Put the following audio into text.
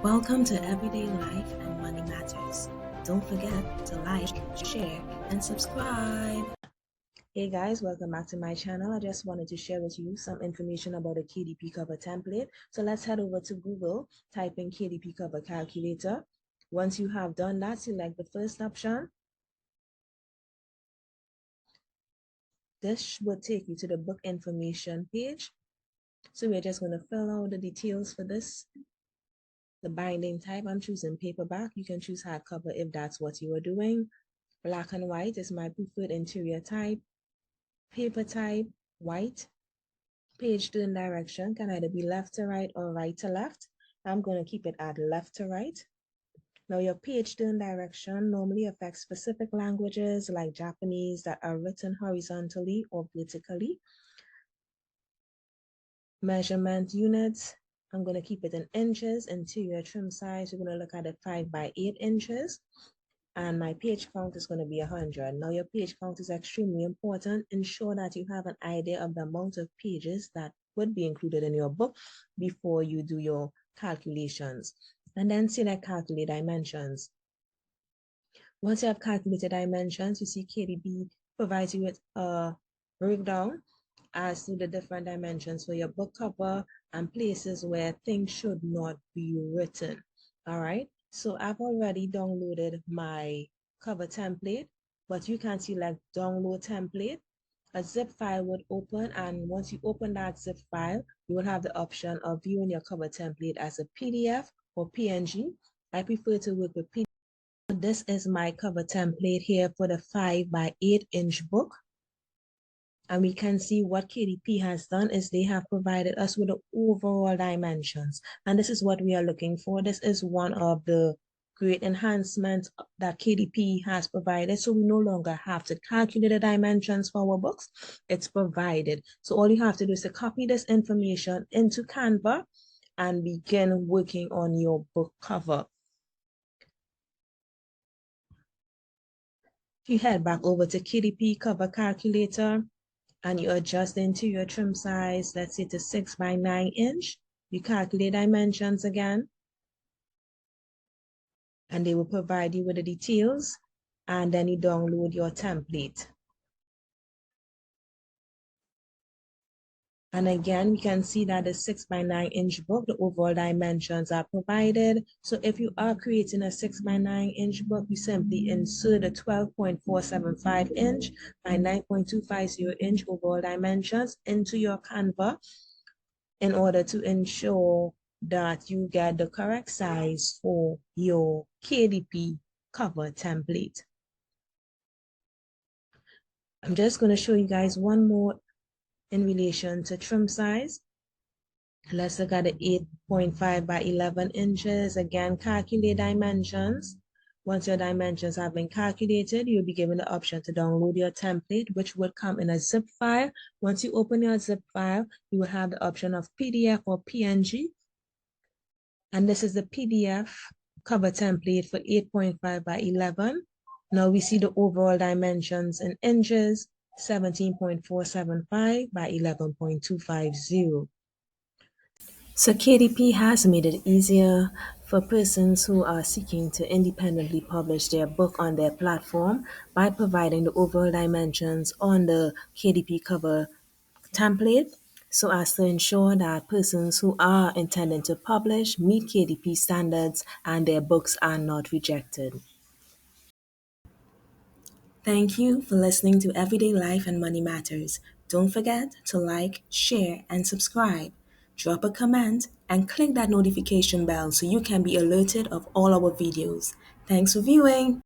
Welcome to Everyday Life and Money Matters. Don't forget to like, share, and subscribe. Hey guys, welcome back to my channel. I just wanted to share with you some information about a KDP cover template. So let's head over to Google, type in KDP cover calculator. Once you have done that, select the first option. This will take you to the book information page. So we're just going to fill out the details for this. The binding type, I'm choosing paperback. You can choose hardcover if that's what you are doing. Black and white is my preferred interior type. Paper type, white. Page turn direction can either be left to right or right to left. I'm going to keep it at left to right. Now your page turn direction normally affects specific languages like Japanese that are written horizontally or vertically. Measurement units, I'm going to keep it in inches. Interior trim size, we're going to look at it 5 by 8 inches. And my page count is going to be 100. Now your page count is extremely important. Ensure that you have an idea of the amount of pages that would be included in your book before you do your calculations. And then select calculate dimensions. Once you have calculated dimensions, you see KDP provides you with a breakdown as to the different dimensions for your book cover and places where things should not be written. All right. So I've already downloaded my cover template, but you can select download template. A zip file would open, and once you open that zip file, you will have the option of viewing your cover template as a PDF or PNG. I prefer to work with PDF. This is my cover template here for the 5 by 8 inch book. And we can see what KDP has done is they have provided us with the overall dimensions. And this is what we are looking for. This is one of the great enhancements that KDP has provided. So we no longer have to calculate the dimensions for our books. It's provided. So all you have to do is to copy this information into Canva and begin working on your book cover. If you head back over to KDP cover calculator, and you adjust into your trim size, let's say to 6 by 9 inch. You calculate dimensions again, and they will provide you with the details, and then you download your template. And again, we can see that the 6 by 9 inch book, the overall dimensions are provided. So if you are creating a 6 by 9 inch book, you simply insert a 12.475 inch by 9.250 inch overall dimensions into your Canva in order to ensure that you get the correct size for your KDP cover template. I'm just going to show you guys one more in relation to trim size. Let's look at the 8.5 by 11 inches. Again, calculate dimensions. Once your dimensions have been calculated, you'll be given the option to download your template, which would come in a zip file. Once you open your zip file, you will have the option of PDF or PNG. And this is the PDF cover template for 8.5 by 11. Now we see the overall dimensions in inches, 17.475 by 11.250. So KDP has made it easier for persons who are seeking to independently publish their book on their platform by providing the overall dimensions on the KDP cover template so as to ensure that persons who are intending to publish meet KDP standards and their books are not rejected. Thank you for listening to Everyday Life and Money Matters. Don't forget to like, share, and subscribe. Drop a comment and click that notification bell so you can be alerted of all our videos. Thanks for viewing.